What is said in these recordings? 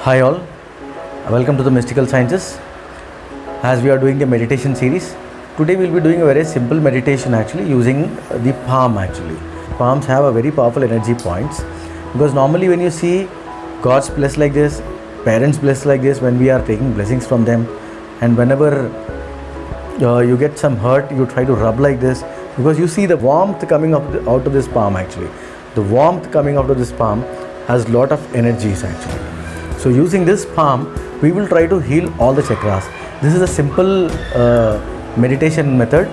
Hi all, welcome to the Mystical Sciences. As we are doing the meditation series, today we will be doing a very simple meditation actually using the palm actually. Palms have a very powerful energy points because normally when you see God's blessed like this, parents blessed like this, when we are taking blessings from them, and whenever you get some hurt, you try to rub like this because you see the warmth coming out of this palm actually. The warmth coming out of this palm has lot of energies actually. So using this palm, we will try to heal all the chakras. This is a simple meditation method.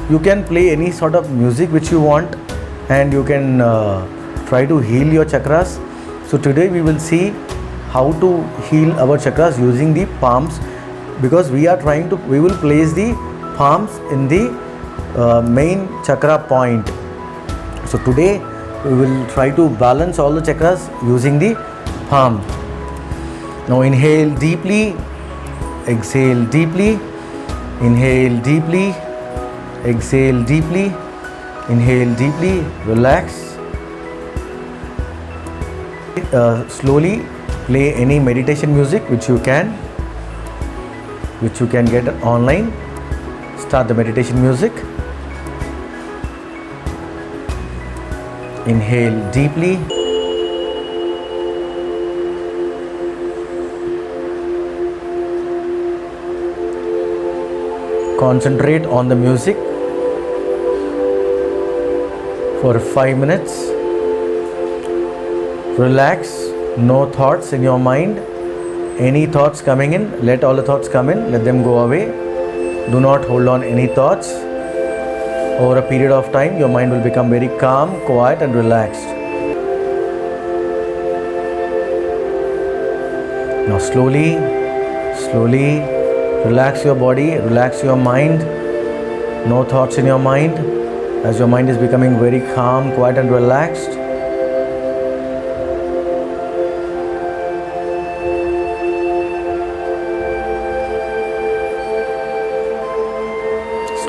You can play any sort of music which you want, and you can try to heal your chakras. So today we will see how to heal our chakras using the palms, because we will place the palms in the main chakra point. So today we will try to balance all the chakras using the palm. Now inhale deeply, exhale deeply, inhale deeply, exhale deeply, inhale deeply, relax. Slowly play any meditation music which you can get online. Start the meditation music. Inhale deeply. Concentrate on the music for 5 minutes. Relax, no thoughts in your mind. Any thoughts coming in, let all the thoughts come in, let them go away. Do not hold on any thoughts. Over a period of time, your mind will become very calm, quiet and relaxed. Now slowly relax your body, relax your mind. No thoughts in your mind. As your mind is becoming very calm, quiet and relaxed,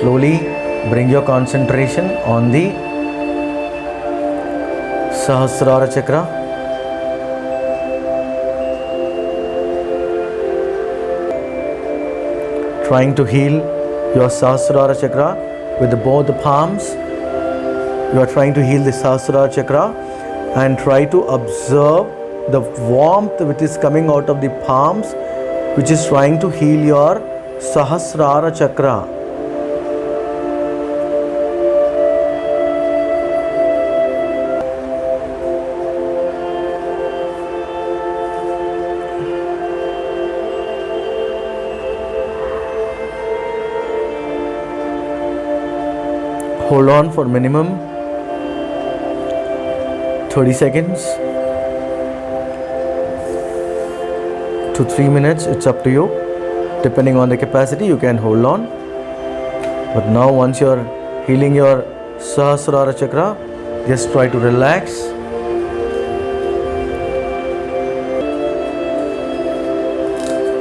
slowly bring your concentration on the Sahasrara chakra. Trying to heal your Sahasrara chakra with both the palms. You are trying to heal the Sahasrara chakra and try to observe the warmth which is coming out of the palms, which is trying to heal your Sahasrara chakra. Hold on for minimum 30 seconds to 3 minutes. It's up to you. Depending on the capacity, you can hold on. But now once you're healing your Sahasrara chakra, just try to relax.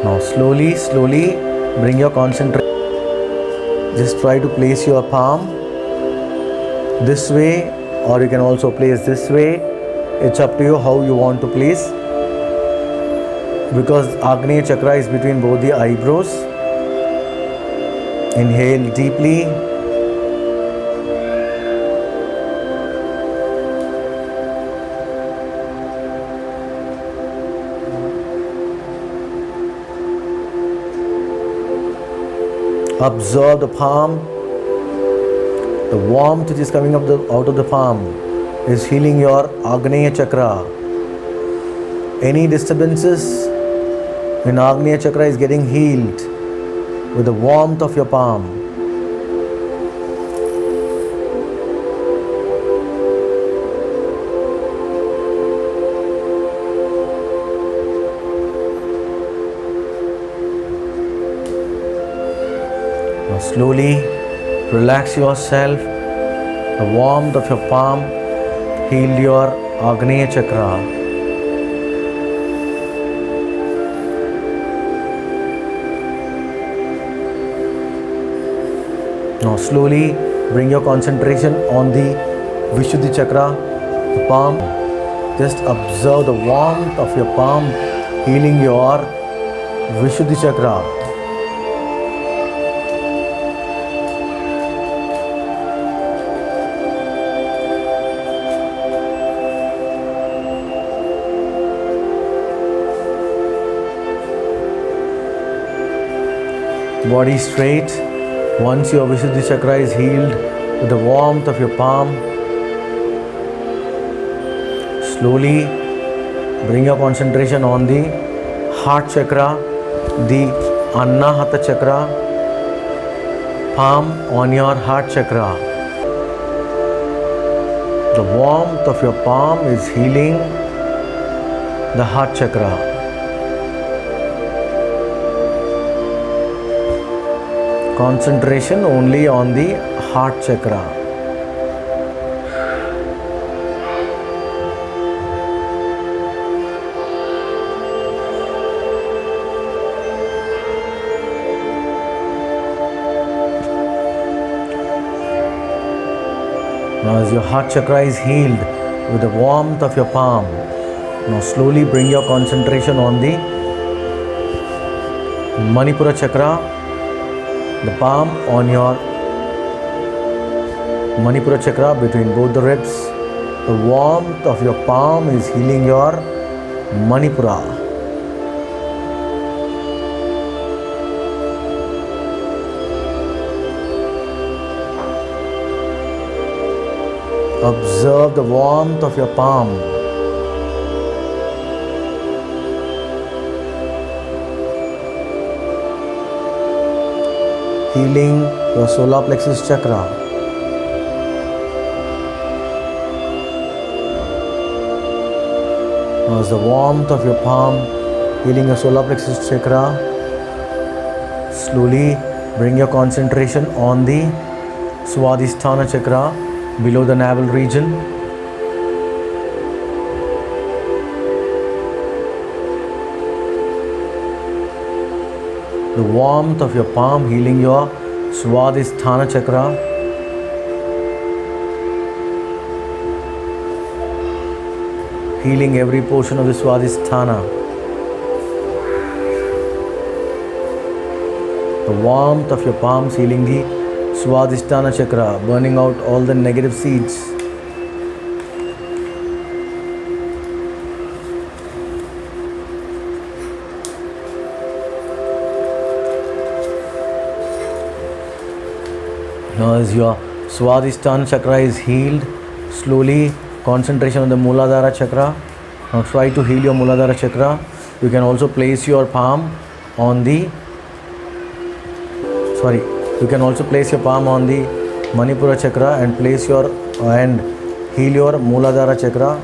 Now slowly bring your concentration. Just try to place your palm this way, or you can also place this way. It's up to you how you want to place, because Agneya chakra is between both the eyebrows. Inhale deeply. Observe the palm. The warmth which is coming out of the palm is healing your Agneya chakra. Any disturbances in Agneya chakra is getting healed with the warmth of your palm. Now slowly relax yourself. The warmth of your palm heal your Agneya chakra. Now slowly bring your concentration on the Vishuddhi chakra, the palm. Just observe the warmth of your palm healing your Vishuddhi chakra. Body straight. Once your Vishuddhi chakra is healed with the warmth of your palm, slowly bring your concentration on the heart chakra, the Anahata chakra, palm on your heart chakra. The warmth of your palm is healing the heart chakra. Concentration only on the heart chakra. Now as your heart chakra is healed with the warmth of your palm, now slowly bring your concentration on the Manipura chakra, the palm on your Manipura chakra between both the ribs. The warmth of your palm is healing your Manipura. Observe the warmth of your palm. Healing your solar plexus chakra. Now as the warmth of your palm healing your solar plexus chakra, slowly bring your concentration on the Swadhisthana chakra below the navel region. The warmth of your palm healing your Swadhisthana chakra. Healing every portion of the Swadhisthana. The warmth of your palms healing the Swadhisthana chakra, burning out all the negative seeds. Now as your Swadhisthana chakra is healed, slowly concentration on the Muladhara chakra. Now try to heal your Muladhara chakra. You can also place your palm on the You can also place your palm on the Manipura chakra and heal your Muladhara chakra.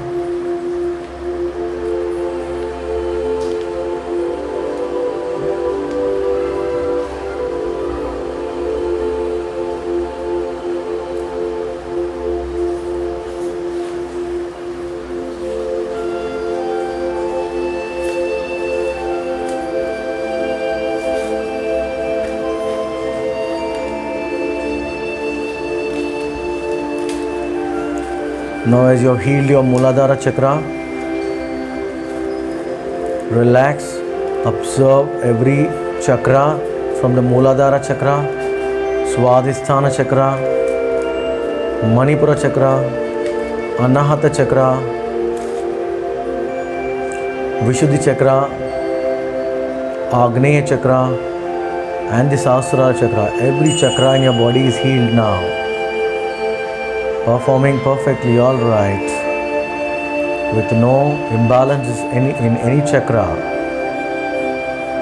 Now as you have healed your Muladhara chakra, relax, observe every chakra from the Muladhara chakra, Swadhisthana chakra, Manipura chakra, Anahata chakra, Vishuddhi chakra, Agneya chakra and the Sahasrara chakra. Every chakra in your body is healed now. Performing perfectly all right, with no imbalances in any chakra.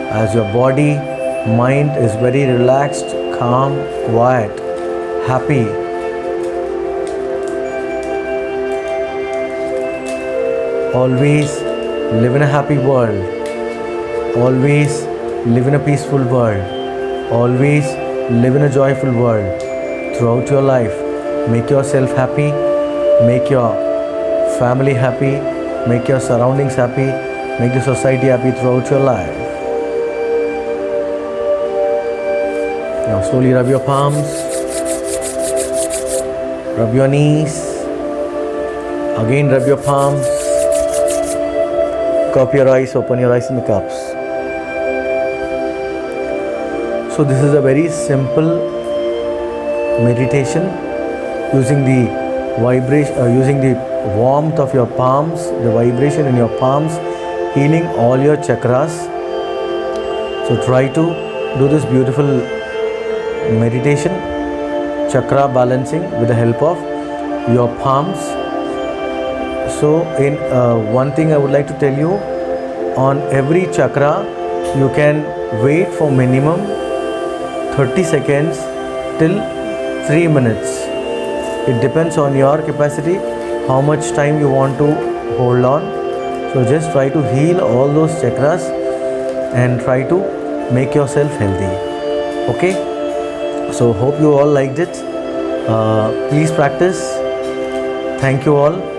As your body, mind is very relaxed, calm, quiet, happy. Always live in a happy world. Always live in a peaceful world. Always live in a joyful world throughout your life. Make yourself happy, make your family happy, make your surroundings happy, make the society happy throughout your life. Now slowly rub your palms, rub your knees, again rub your palms. Cup your eyes, open your eyes in the cups. So this is a very simple meditation using the using the warmth of your palms, the vibration in your palms, healing all your chakras. So try to do this beautiful meditation, chakra balancing with the help of your palms. So in one thing I would like to tell you, on every chakra you can wait for minimum 30 seconds till 3 minutes. It depends on your capacity, how much time you want to hold on. So just try to heal all those chakras and try to make yourself healthy. Okay, so hope you all liked it. Please practice. Thank you all.